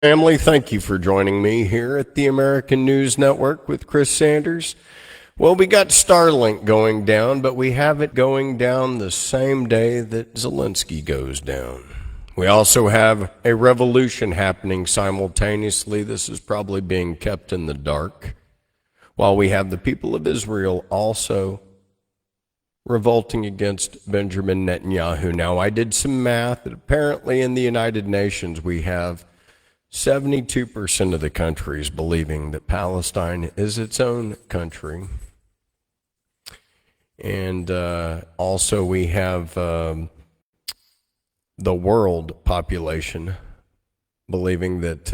Family, thank you for joining me here at the American News Network with Chris Sanders. Well, we got Starlink going down, but we have it going down the same day that Zelensky goes down. We also have a revolution happening simultaneously. This is probably being kept in the dark, while we have the people of Israel also revolting against Benjamin Netanyahu. Now, I did some math, and apparently in the United Nations we have 72% of the countries believing that Palestine is its own country. And also we have the world population believing that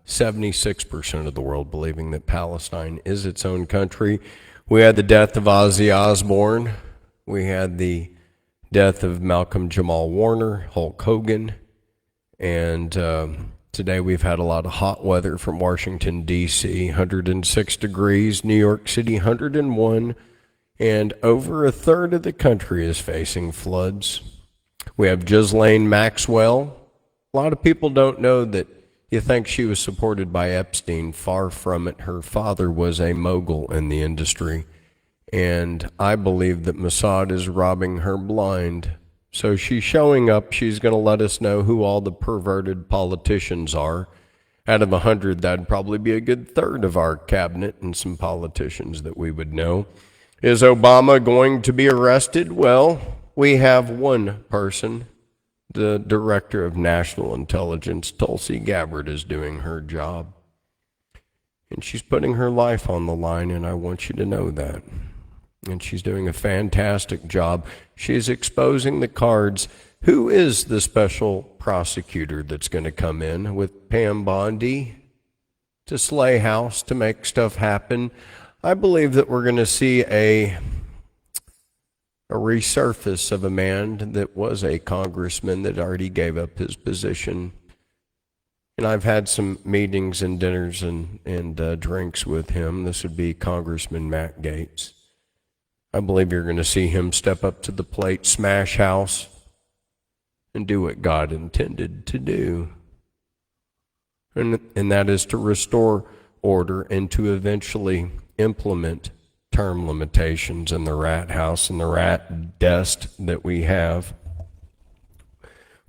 76% of the world believing that Palestine is its own country. We had the death of Ozzy Osbourne. We had the death of Malcolm Jamal Warner, Hulk Hogan, and today we've had a lot of hot weather from Washington, D.C., 106 degrees, New York City, 101, and over a third of the country is facing floods. We have Ghislaine Maxwell. A lot of people don't know that you think she was supported by Epstein. Far from it. Her father was a mogul in the industry, and I believe that Mossad is robbing her blind. So she's showing up. She's going to let us know who all the perverted politicians are. Out of 100, that'd probably be a good third of our cabinet and some politicians that we would know. Is Obama going to be arrested? Well, we have one person. The Director of National Intelligence, Tulsi Gabbard, is doing her job. And she's putting her life on the line, and I want you to know that. And she's doing a fantastic job. She's exposing the cards. Who is the special prosecutor that's going to come in with Pam Bondi to slay house, to make stuff happen? I believe that we're going to see a resurface of a man that was a congressman that already gave up his position. And I've had some meetings and dinners and drinks with him. This would be Congressman Matt Gaetz. I believe you're going to see him step up to the plate, smash house, and do what God intended to do. And that is to restore order and to eventually implement term limitations in the rat house and the rat nest that we have.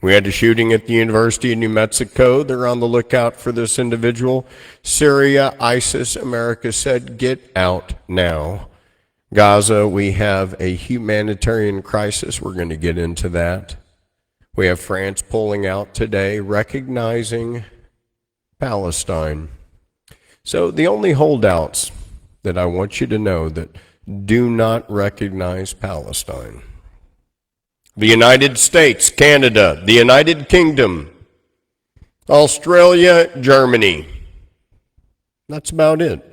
We had a shooting at the University of New Mexico. They're on the lookout for this individual. Syria, ISIS, America said, get out now. Gaza, we have a humanitarian crisis. We're going to get into that. We have France pulling out today, recognizing Palestine. So the only holdouts that I want you to know that do not recognize Palestine: the United States, Canada, the United Kingdom, Australia, Germany. That's about it.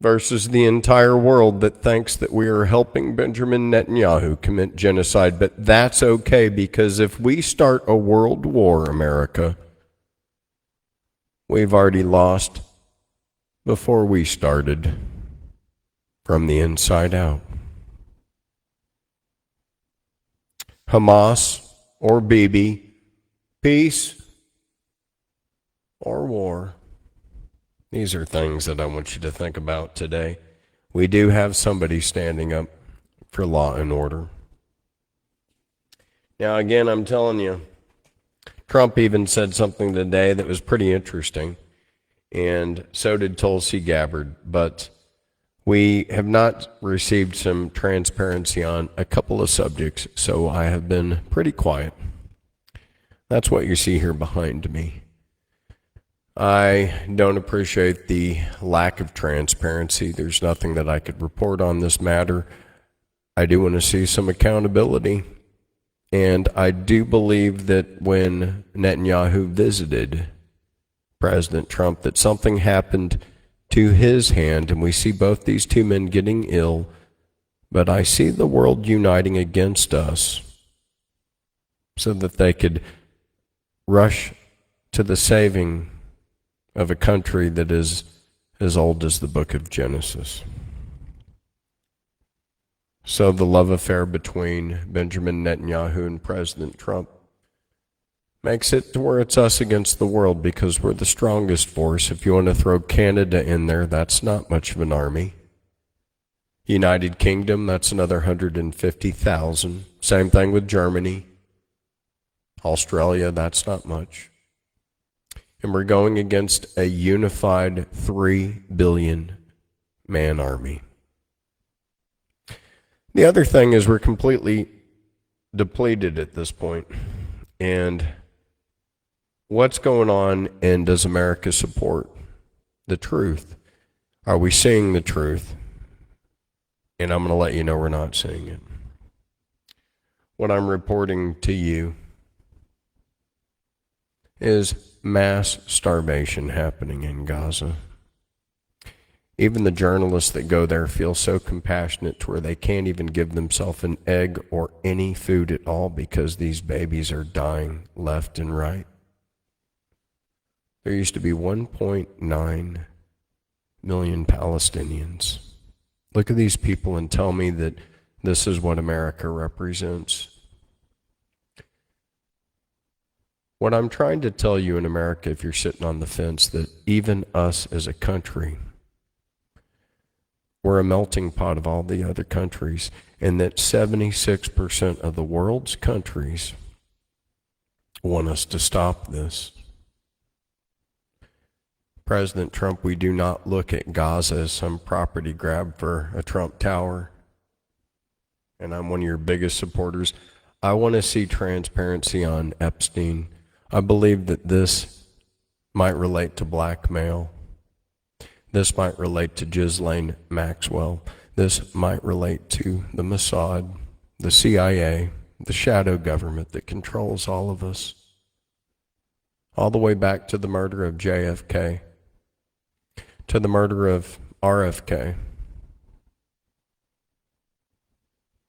Versus the entire world that thinks that we are helping Benjamin Netanyahu commit genocide. But that's okay, because if we start a world war, America, we've already lost before we started, from the inside out. Hamas or Bibi, peace or war. These are things that I want you to think about today. We do have somebody standing up for law and order. Now, again, I'm telling you, Trump even said something today that was pretty interesting, and so did Tulsi Gabbard. But we have not received some transparency on a couple of subjects, so I have been pretty quiet. That's what you see here behind me. I don't appreciate the lack of transparency. There's nothing that I could report on this matter. I do want to see some accountability. And I do believe that when Netanyahu visited President Trump, that something happened to his hand, and we see both these two men getting ill. But I see the world uniting against us so that they could rush to the saving of a country that is as old as the book of Genesis. So the love affair between Benjamin Netanyahu and President Trump Makes it to where it's us against the world because we're the strongest force. If you want to throw Canada in there, that's not much of an army. United Kingdom, that's another 150,000. Same thing with Germany. Australia, that's not much. And we're going against a unified 3 billion man army. The other thing is we're completely depleted at this point. And what's going on, and does America support the truth? Are we seeing the truth? And I'm going to let you know we're not seeing it. What I'm reporting to you is mass starvation happening in Gaza. Even the journalists that go there feel so compassionate to where they can't even give themselves an egg or any food at all because these babies are dying left and right. There used to be 1.9 million Palestinians. Look at these people and tell me that this is what America represents. What I'm trying to tell you in America, if you're sitting on the fence, that even us as a country, we're a melting pot of all the other countries, and that 76% of the world's countries want us to stop this. President Trump, we do not look at Gaza as some property grab for a Trump Tower. And I'm one of your biggest supporters. I want to see transparency on Epstein. I believe that this might relate to blackmail. This might relate to Ghislaine Maxwell. This might relate to the Mossad, the CIA, the shadow government that controls all of us. All the way back to the murder of JFK, to the murder of RFK.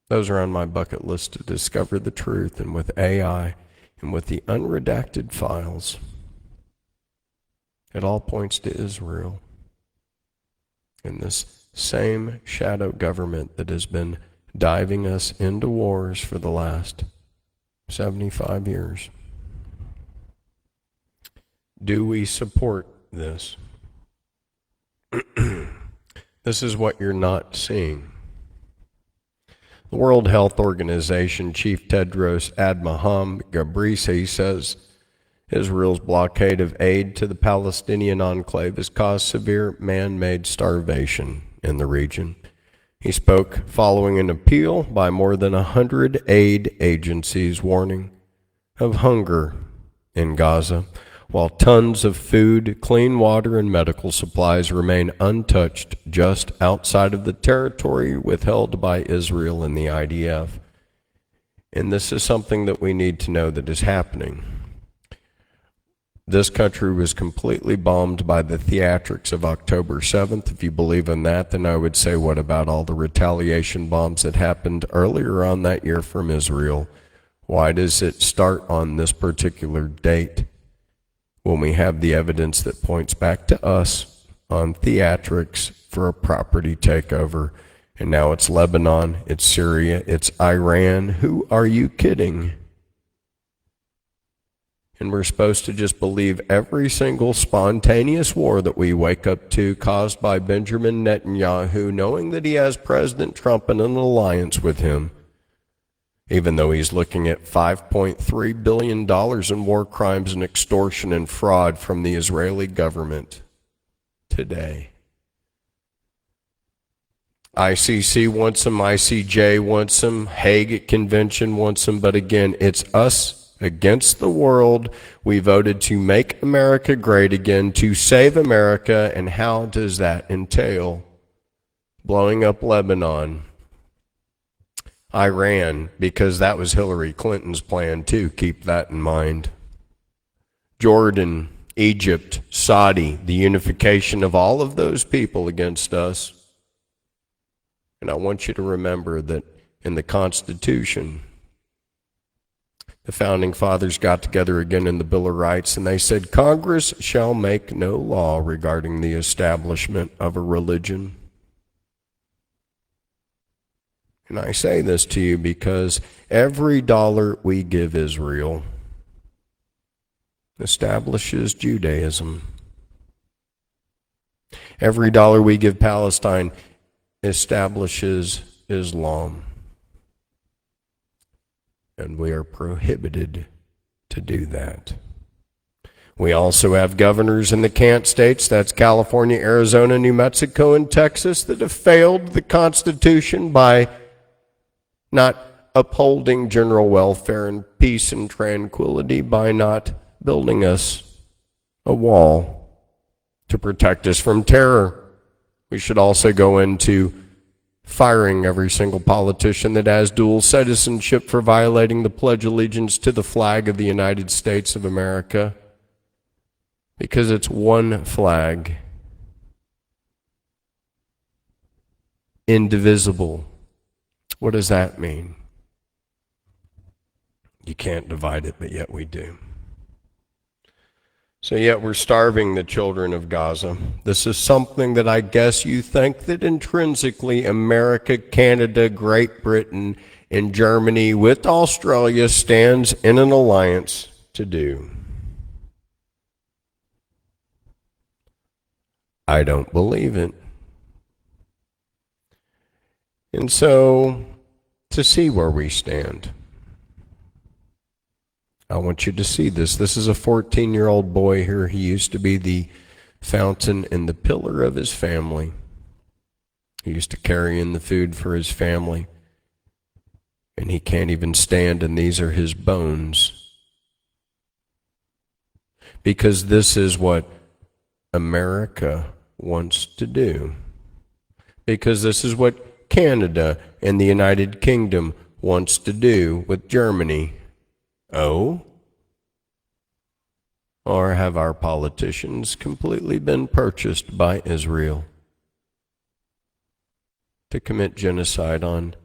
Those are on my bucket list to discover the truth, and with AI and with the unredacted files, it all points to Israel and this same shadow government that has been diving us into wars for the last 75 years. Do we support this? This is what you're not seeing. The World Health Organization Chief Tedros Adhanom Ghebreyesus says Israel's blockade of aid to the Palestinian enclave has caused severe man-made starvation in the region. He spoke following an appeal by more than 100 aid agencies warning of hunger in Gaza, while tons of food, clean water, and medical supplies remain untouched just outside of the territory withheld by Israel and the IDF. And this is something that we need to know that is happening. This country was completely bombed by the theatrics of October 7th. If you believe in that, then I would say, what about all the retaliation bombs that happened earlier on that year from Israel? Why does it start on this particular date when we have the evidence that points back to us on theatrics for a property takeover? And now it's Lebanon, it's Syria, it's Iran. Who are you kidding? And we're supposed to just believe every single spontaneous war that we wake up to caused by Benjamin Netanyahu, knowing that he has President Trump in an alliance with him, even though he's looking at $5.3 billion in war crimes and extortion and fraud from the Israeli government today. ICC wants him, ICJ wants him, Hague Convention wants him, but again, it's us against the world. We voted to make America great again, to save America, and how does that entail? Blowing up Lebanon, Iran, because that was Hillary Clinton's plan too, keep that in mind. Jordan, Egypt, Saudi, the unification of all of those people against us. And I want you to remember that in the Constitution, the Founding Fathers got together again in the Bill of Rights, and they said, Congress shall make no law regarding the establishment of a religion. And I say this to you because every dollar we give Israel, establishes Judaism. Every dollar we give Palestine establishes Islam. And we are prohibited to do that. We also have governors in the can't states, that's California, Arizona, New Mexico, and Texas, that have failed the Constitution by not upholding general welfare and peace and tranquility, by not building us a wall to protect us from terror. We should also go into firing every single politician that has dual citizenship for violating the Pledge of Allegiance to the flag of the United States of America, because it's one flag, indivisible. What does that mean? You can't divide it, but yet we do. So yet we're starving the children of Gaza. This is something that I guess you think that intrinsically America, Canada, Great Britain, and Germany with Australia stands in an alliance to do. I don't believe it. And so, to see where we stand, I want you to see this. This is a 14-year-old boy here. He used to be the fountain and the pillar of his family. He used to carry in the food for his family. And he can't even stand, and these are his bones. Because this is what America wants to do. Because this is what Canada and the United Kingdom wants to do with Germany. Oh? Or have our politicians completely been purchased by Israel to commit genocide on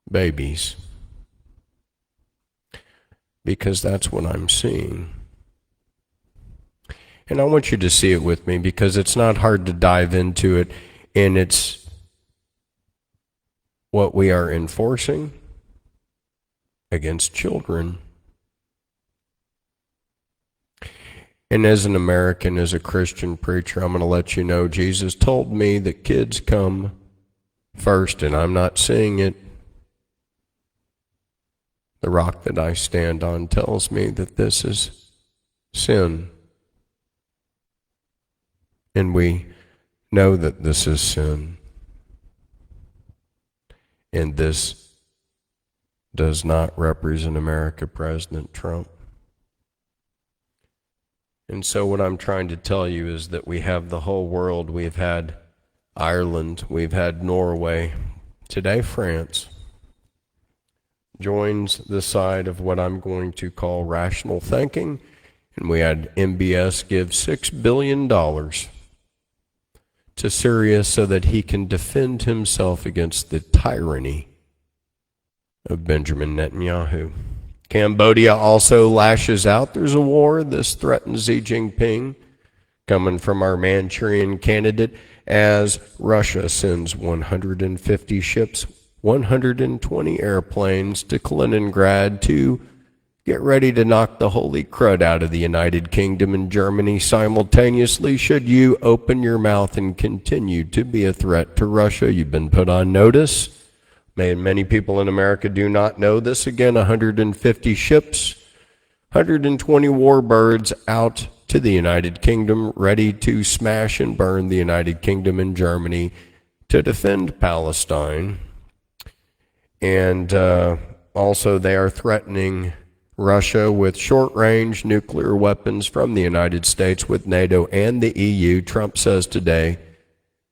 babies? Because that's what I'm seeing. And I want you to see it with me, because it's not hard to dive into it, and it's what we are enforcing against children. And as an American, as a Christian preacher, I'm going to let you know Jesus told me that kids come first, and I'm not seeing it. The rock that I stand on tells me that this is sin. And we know that this is sin. And this does not represent America, President Trump. And so what I'm trying to tell you is that we have the whole world. We've had Ireland, we've had Norway. Today, France joins the side of what I'm going to call rational thinking. And we had MBS give $6 billion to Syria so that he can defend himself against the tyranny of Benjamin Netanyahu. Cambodia also lashes out. There's a war. This threatens Xi Jinping, coming from our Manchurian candidate, as Russia sends 150 ships, 120 airplanes to Kaliningrad to get ready to knock the holy crud out of the United Kingdom and Germany simultaneously. Should you open your mouth and continue to be a threat to Russia, you've been put on notice. Many people in America do not know this. Again, 150 ships, 120 warbirds out to the United Kingdom, ready to smash and burn the United Kingdom and Germany to defend Palestine. And also they are threatening Russia with short-range nuclear weapons from the United States with NATO and the EU. Trump says today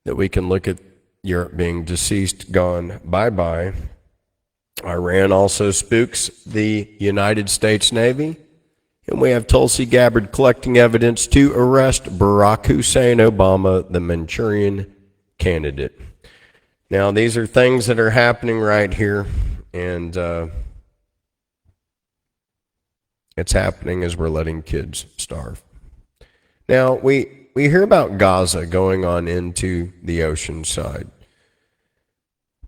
that we can look at Europe being deceased, gone, bye-bye. Iran also spooks the United States Navy. And we have Tulsi Gabbard collecting evidence to arrest Barack Hussein Obama, the Manchurian candidate. Now, these are things that are happening right here, and it's happening as we're letting kids starve. Now, we hear about Gaza going on into the ocean side.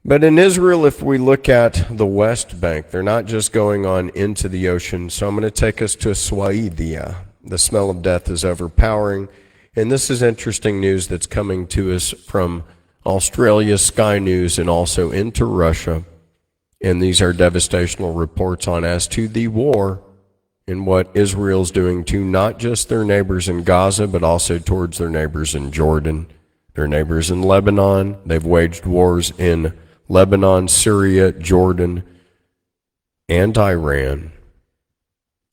But in Israel, if we look at the West Bank, they're not just going on into the ocean. So I'm going to take us to Swaidia. The smell of death is overpowering. And this is interesting news that's coming to us from Australia's Sky News and also into Russia. And these are devastational reports on as to the war and what Israel's doing to not just their neighbors in Gaza, but also towards their neighbors in Jordan, their neighbors in Lebanon. They've waged wars in Lebanon, Syria, Jordan, and Iran.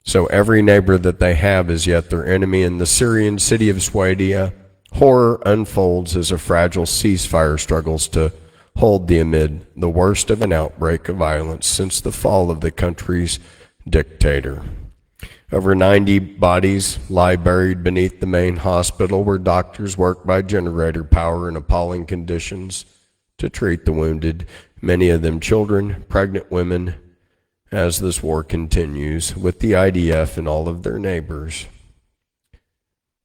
So every neighbor that they have is yet their enemy. In the Syrian city of Swaidia, horror unfolds as a fragile ceasefire struggles to hold amid the worst of an outbreak of violence since the fall of the country's dictator. Over 90 bodies lie buried beneath the main hospital where doctors work by generator power in appalling conditions to treat the wounded, many of them children, pregnant women, as this war continues with the IDF and all of their neighbors,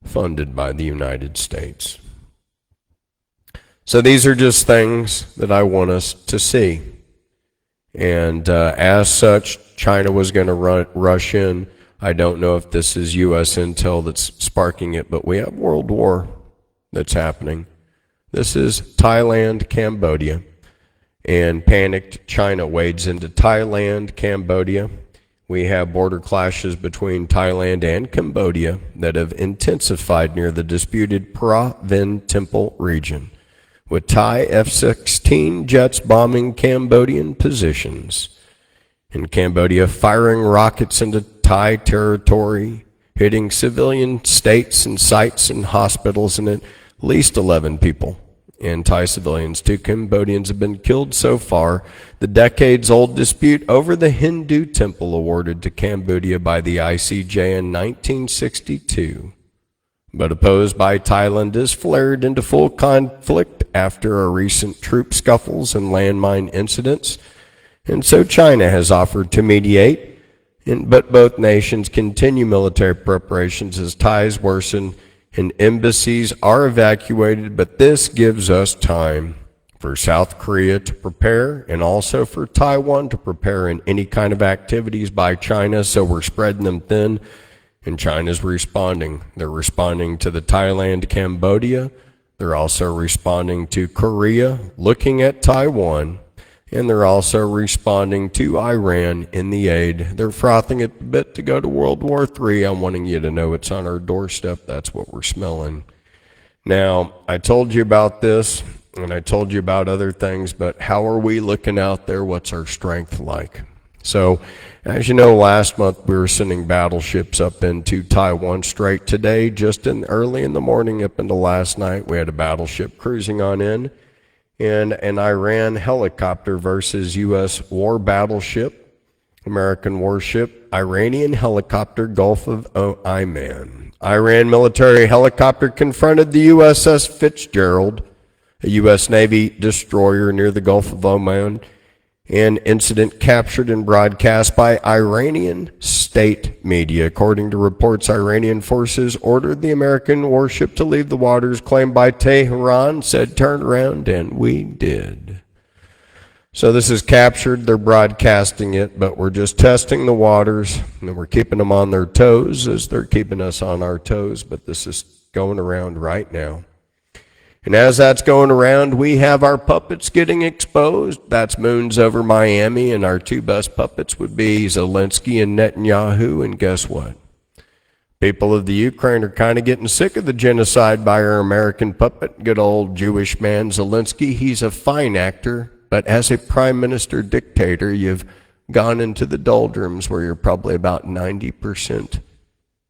funded by the United States. So these are just things that I want us to see. And as such, China was going to rush in. I don't know if this is U.S. intel that's sparking it, but we have World War that's happening. This is Thailand, Cambodia, and panicked China wades into Thailand, Cambodia. We have border clashes between Thailand and Cambodia that have intensified near the disputed Phra Vinh Temple region, with Thai F-16 jets bombing Cambodian positions. In Cambodia, firing rockets into Thai territory, hitting civilian states and sites and hospitals, and at least 11 people and Thai civilians. 2 Cambodians have been killed so far. The decades-old dispute over the Hindu temple awarded to Cambodia by the ICJ in 1962, but opposed by Thailand, has flared into full conflict after a recent troop scuffles and landmine incidents. And so China has offered to mediate, but both nations continue military preparations as ties worsen and embassies are evacuated. But this gives us time for South Korea to prepare and also for Taiwan to prepare in any kind of activities by China. So we're spreading them thin, and China's responding. They're responding to the Thailand, Cambodia. They're also responding to Korea, looking at Taiwan. And they're also responding to Iran in the aid. They're frothing at the bit to go to World War III. I'm wanting you to know it's on our doorstep. That's what we're smelling. Now, I told you about this, and I told you about other things, but how are we looking out there? What's our strength like? So, as you know, last month we were sending battleships up into Taiwan Strait. Today, just early in the morning up into last night, we had a battleship cruising on in. And an Iran helicopter versus U.S. war battleship, American warship, Iranian helicopter, Gulf of Oman. Iran military helicopter confronted the USS Fitzgerald, a U.S. Navy destroyer near the Gulf of Oman. An incident captured and broadcast by Iranian state media. According to reports, Iranian forces ordered the American warship to leave the waters claimed by Tehran, said turn around, and we did. So this is captured, they're broadcasting it, but we're just testing the waters, and we're keeping them on their toes as they're keeping us on our toes, but this is going around right now. And as that's going around, we have our puppets getting exposed. That's moons over Miami, and our 2 best puppets would be Zelensky and Netanyahu. And guess what? People of the Ukraine are kind of getting sick of the genocide by our American puppet, good old Jewish man Zelensky. He's a fine actor, but as a prime minister dictator, you've gone into the doldrums where you're probably about 90%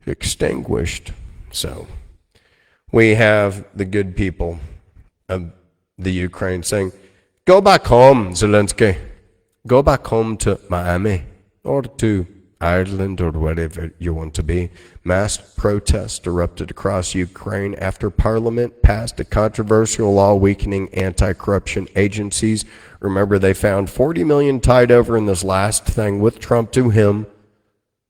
extinguished. So we have the good people of the Ukraine saying, go back home, Zelensky. Go back home to Miami or to Ireland or wherever you want to be. Mass protests erupted across Ukraine after Parliament passed a controversial law weakening anti-corruption agencies. Remember, they found 40 million tied over in this last thing with Trump to him.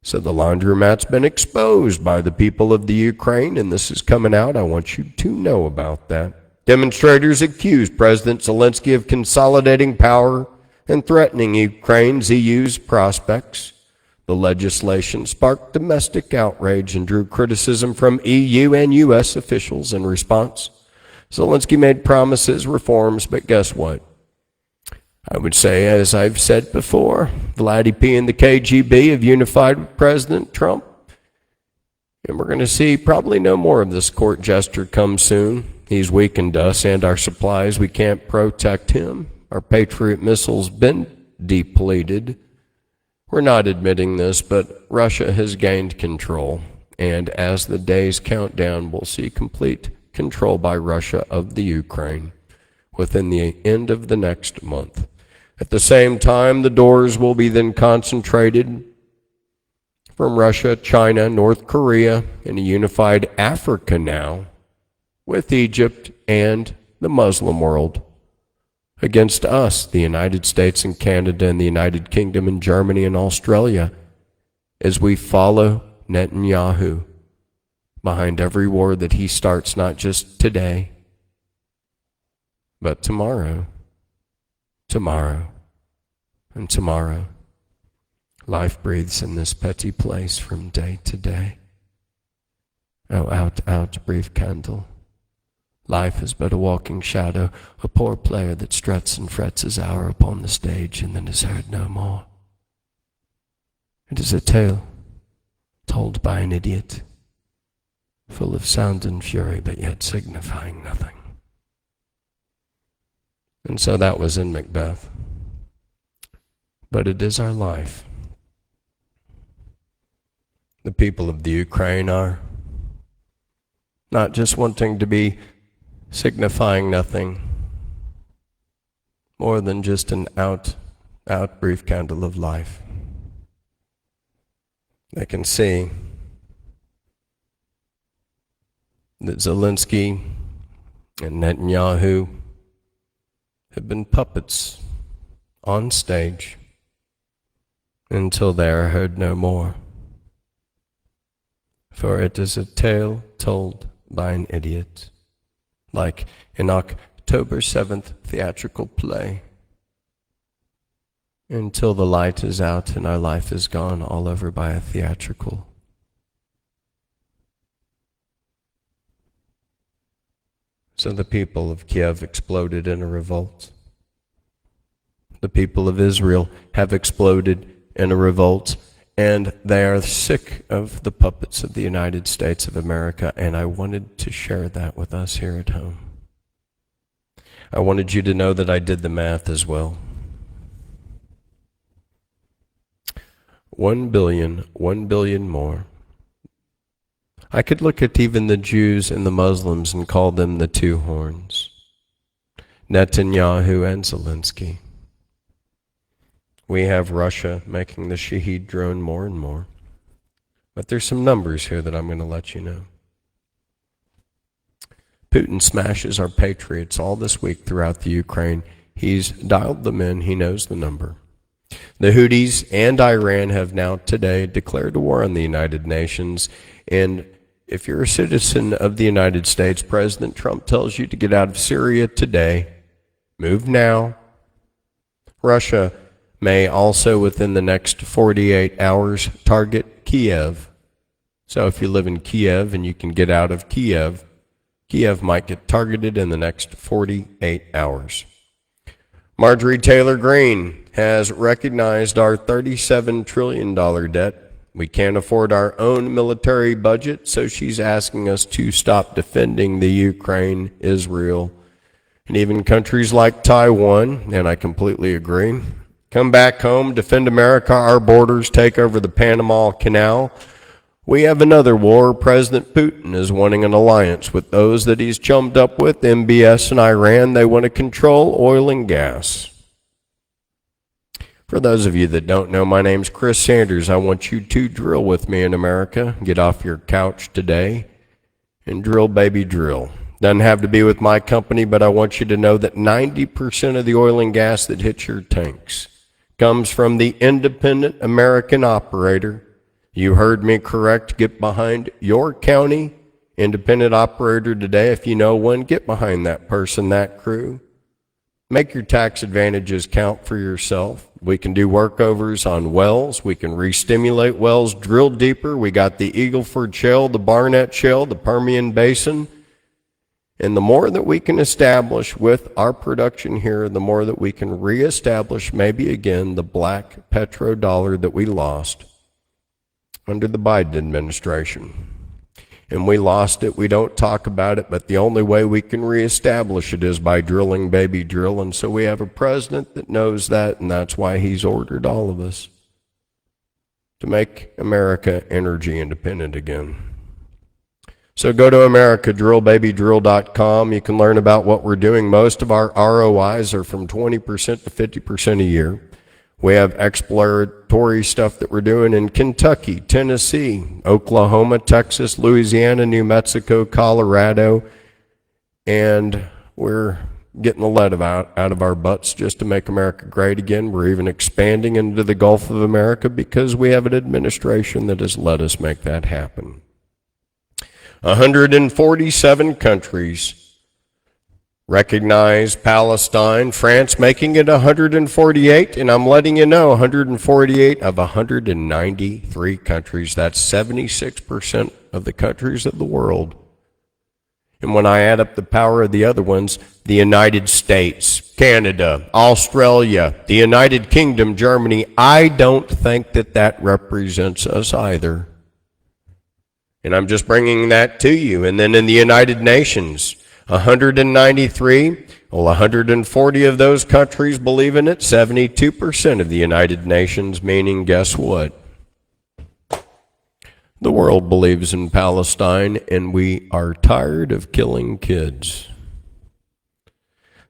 So the laundromat's been exposed by the people of the Ukraine, and this is coming out. I want you to know about that. Demonstrators accused President Zelensky of consolidating power and threatening Ukraine's EU's prospects. The legislation sparked domestic outrage and drew criticism from EU and US officials in response. Zelensky made promises, reforms, but guess what? I would say, as I've said before, Vladdy P and the KGB have unified with President Trump. And we're going to see probably no more of this court gesture come soon. He's weakened us and our supplies. We can't protect him. Our Patriot missiles been depleted. We're not admitting this, but Russia has gained control. And as the days count down, we'll see complete control by Russia of the Ukraine within the end of the next month. At the same time, the doors will be then concentrated from Russia, China, North Korea, and a unified Africa now with Egypt and the Muslim world against us, the United States and Canada and the United Kingdom and Germany and Australia, as we follow Netanyahu behind every war that he starts, not just today, but tomorrow, and tomorrow. Life breathes in this petty place from day to day. Oh, out, brief candle. Life is but a walking shadow, a poor player that struts and frets his hour upon the stage and then is heard no more. It is a tale told by an idiot, full of sound and fury, but yet signifying nothing. And so that was in Macbeth. But it is our life. The people of the Ukraine are not just wanting to be signifying nothing more than just an out brief candle of life. They can see that Zelensky and Netanyahu have been puppets on stage until they are heard no more. For it is a tale told by an idiot, like an October 7th theatrical play, until the light is out and our life is gone all over by a theatrical. So the people of Kiev exploded in a revolt. The people of Israel have exploded in a revolt, and they are sick of the puppets of the United States of America, and I wanted to share that with us here at home. I wanted you to know that I did the math as well. 1 billion more. I could look at even the Jews and the Muslims and call them the two horns, Netanyahu and Zelensky. We have Russia making the Shahed drone more and more. But there's some numbers here that I'm going to let you know. Putin smashes our patriots all this week throughout the Ukraine. He's dialed them in. He knows the number. The Houthis and Iran have now today declared a war on the United Nations. And if you're a citizen of the United States, President Trump tells you to get out of Syria today. Move now. Russia may also, within the next 48 hours, target Kiev. So if you live in Kiev and you can get out of Kiev, Kiev might get targeted in the next 48 hours. Marjorie Taylor Greene has recognized our $37 trillion debt. We can't afford our own military budget, so she's asking us to stop defending the Ukraine, Israel, and even countries like Taiwan, and I completely agree. Come back home, defend America, our borders, take over the Panama Canal. We have another war. President Putin is wanting an alliance with those that he's chummed up with, MBS and Iran. They want to control oil and gas. For those of you that don't know, my name's Chris Sanders. I want you to drill with me in America. Get off your couch today and drill, baby, drill. Doesn't have to be with my company, but I want you to know that 90% of the oil and gas that hits your tanks comes from the independent American operator. You heard me correct. Get behind your county independent operator today, if you know one, get behind that person, that crew. Make your tax advantages count for yourself. We can do workovers on wells. We can re-stimulate wells, drill deeper. We got the Eagle Ford Shale, the Barnett Shale, the Permian Basin. And the more that we can establish with our production here, the more that we can reestablish maybe again the black petrodollar that we lost under the Biden administration. And we lost it. We don't talk about it, but the only way we can reestablish it is by drilling, baby, drill. And so we have a president that knows that, and that's why he's ordered all of us to make America energy independent again. So go to americadrillbabydrill.com. You can learn about what we're doing. Most of our ROIs are from 20% to 50% a year. We have exploratory stuff that we're doing in Kentucky, Tennessee, Oklahoma, Texas, Louisiana, New Mexico, Colorado, and we're getting the lead out of our butts just to make America great again. We're even expanding into the Gulf of America because we have an administration that has let us make that happen. 147 countries recognize Palestine, France making it 148, and I'm letting you know 148 of 193 countries. That's 76% of the countries of the world. And when I add up the power of the other ones, the United States, Canada, Australia, the United Kingdom, Germany, I don't think that represents us either. And I'm just bringing that to you. And then in the United Nations, 193, well, 140 of those countries believe in it, 72% of the United Nations, meaning guess what? The world believes in Palestine, and we are tired of killing kids.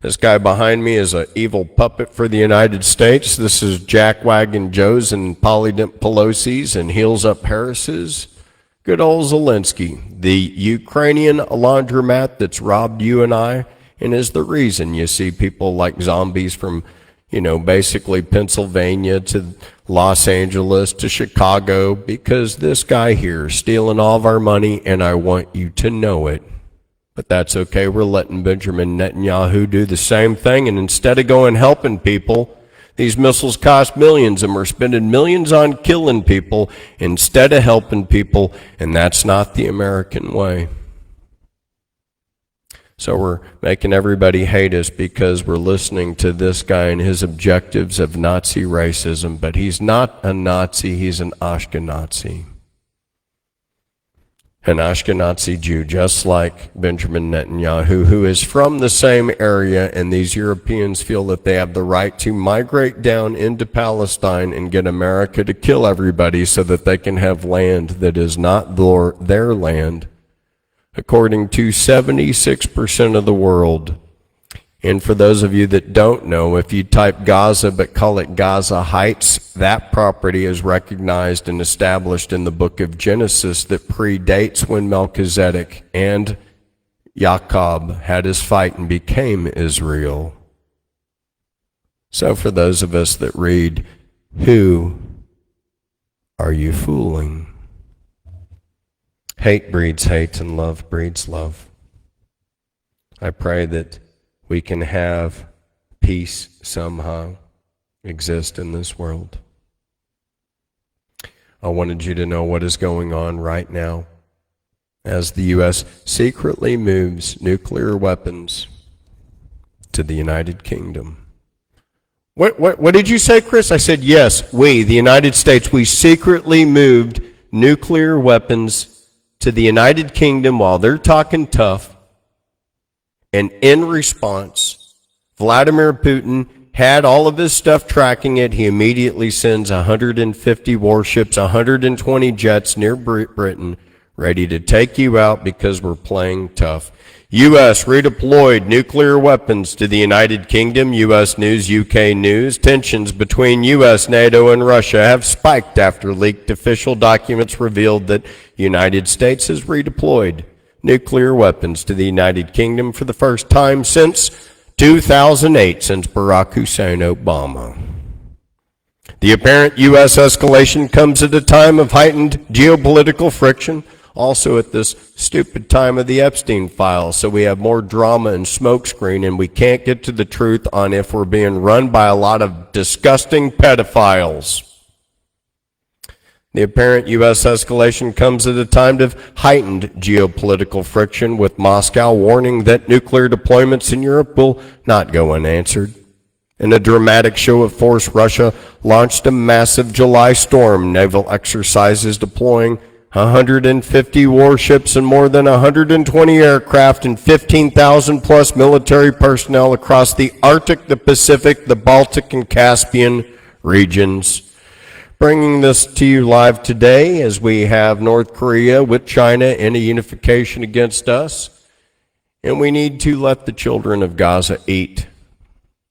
This guy behind me is an evil puppet for the United States. This is Jackwagon Joe's and Polydent Pelosi's and Heels Up Harris's. Good old Zelensky, the Ukrainian laundromat that's robbed you and I, and is the reason you see people like zombies from, basically Pennsylvania to Los Angeles to Chicago, because this guy here is stealing all of our money, and I want you to know it. But that's okay. We're letting Benjamin Netanyahu do the same thing, and instead of going helping people, these missiles cost millions, and we're spending millions on killing people instead of helping people, and that's not the American way. So we're making everybody hate us because we're listening to this guy and his objectives of Nazi racism, but he's not a Nazi, he's an Ashkenazi. An Ashkenazi Jew, just like Benjamin Netanyahu, who is from the same area, and these Europeans feel that they have the right to migrate down into Palestine and get America to kill everybody so that they can have land that is not their land, according to 76% of the world. And for those of you that don't know, if you type Gaza but call it Gaza Heights, that property is recognized and established in the book of Genesis that predates when Melchizedek and Jacob had his fight and became Israel. So for those of us that read, who are you fooling? Hate breeds hate and love breeds love. I pray that we can have peace somehow exist in this world. I wanted you to know what is going on right now as the U.S. secretly moves nuclear weapons to the United Kingdom. What did you say, Chris? I said, yes, we, the United States, we secretly moved nuclear weapons to the United Kingdom while they're talking tough. And in response, Vladimir Putin had all of his stuff tracking it. He immediately sends 150 warships, 120 jets near Britain, ready to take you out because we're playing tough. U.S. redeployed nuclear weapons to the United Kingdom. U.S. News, UK News. Tensions between U.S., NATO, and Russia have spiked after leaked official documents revealed that the United States has redeployed nuclear weapons to the United Kingdom for the first time since 2008, since Barack Hussein Obama. The apparent U.S. escalation comes at a time of heightened geopolitical friction, Also at this stupid time of the Epstein files, so we have more drama and smokescreen, and we can't get to the truth on if we're being run by a lot of disgusting pedophiles. The apparent U.S. escalation comes at a time of heightened geopolitical friction, with Moscow warning that nuclear deployments in Europe will not go unanswered. In a dramatic show of force, Russia launched a massive July storm naval exercises deploying 150 warships and more than 120 aircraft and 15,000 plus military personnel across the Arctic, the Pacific, the Baltic, and Caspian regions. Bringing this to you live today as we have North Korea with China in a unification against us. And we need to let the children of Gaza eat.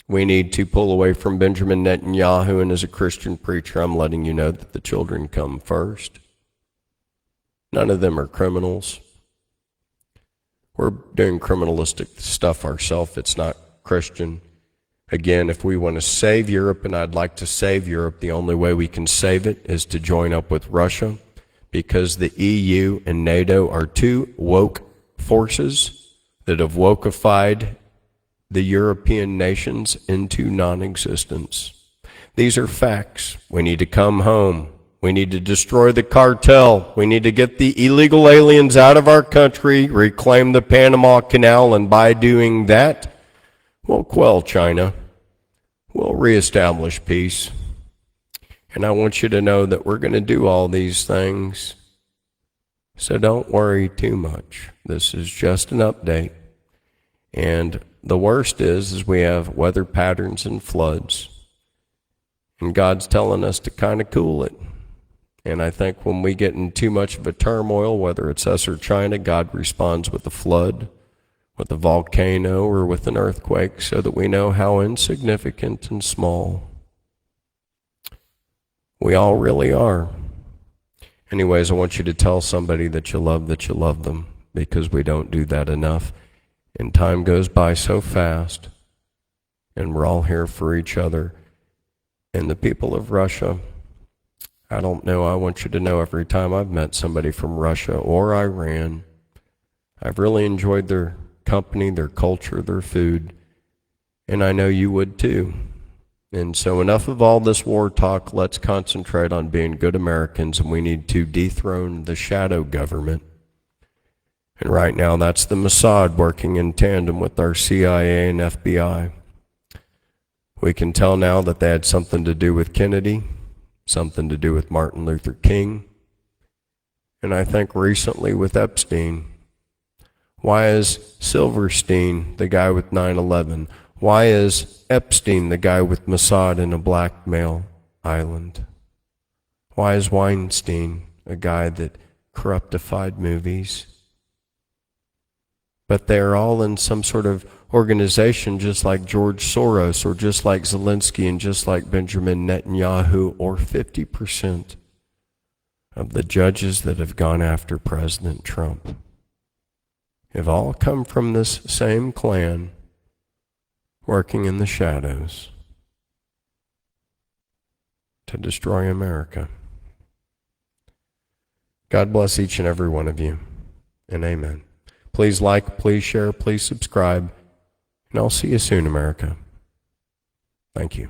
We need to pull away from Benjamin Netanyahu, and as a Christian preacher, I'm letting you know that the children come first. None of them are criminals. We're doing criminalistic stuff ourselves. It's not Christian. Again, if we want to save Europe, and I'd like to save Europe, the only way we can save it is to join up with Russia, because the EU and NATO are two woke forces that have wokeified the European nations into non-existence. These are facts. We need to come home. We need to destroy the cartel. We need to get the illegal aliens out of our country, reclaim the Panama Canal, and by doing that, we'll quell China. We'll reestablish peace. And I want you to know that we're going to do all these things. So don't worry too much. This is just an update. And the worst is we have weather patterns and floods. And God's telling us to kind of cool it. And I think when we get in too much of a turmoil, whether it's us or China, God responds with a flood, with a volcano, or with an earthquake, so that we know how insignificant and small we all really are. Anyways, I want you to tell somebody that you love them, because we don't do that enough. And time goes by so fast, and we're all here for each other. And the people of Russia, I don't know, I want you to know every time I've met somebody from Russia or Iran, I've really enjoyed their company, their culture, their food, and I know you would too. And so enough of all this war talk. Let's concentrate on being good Americans, and we need to dethrone the shadow government. And right now that's the Mossad working in tandem with our CIA and FBI. We can tell now that they had something to do with Kennedy, something to do with Martin Luther King, and I think recently with Epstein. Why is Silverstein the guy with 9/11? Why is Epstein the guy with Mossad in a blackmail island? Why is Weinstein a guy that corruptified movies? But they're all in some sort of organization, just like George Soros, or just like Zelensky, and just like Benjamin Netanyahu, or 50% of the judges that have gone after President Trump have all come from this same clan working in the shadows to destroy America. God bless each and every one of you, and amen. Please like, please share, please subscribe, and I'll see you soon, America. Thank you.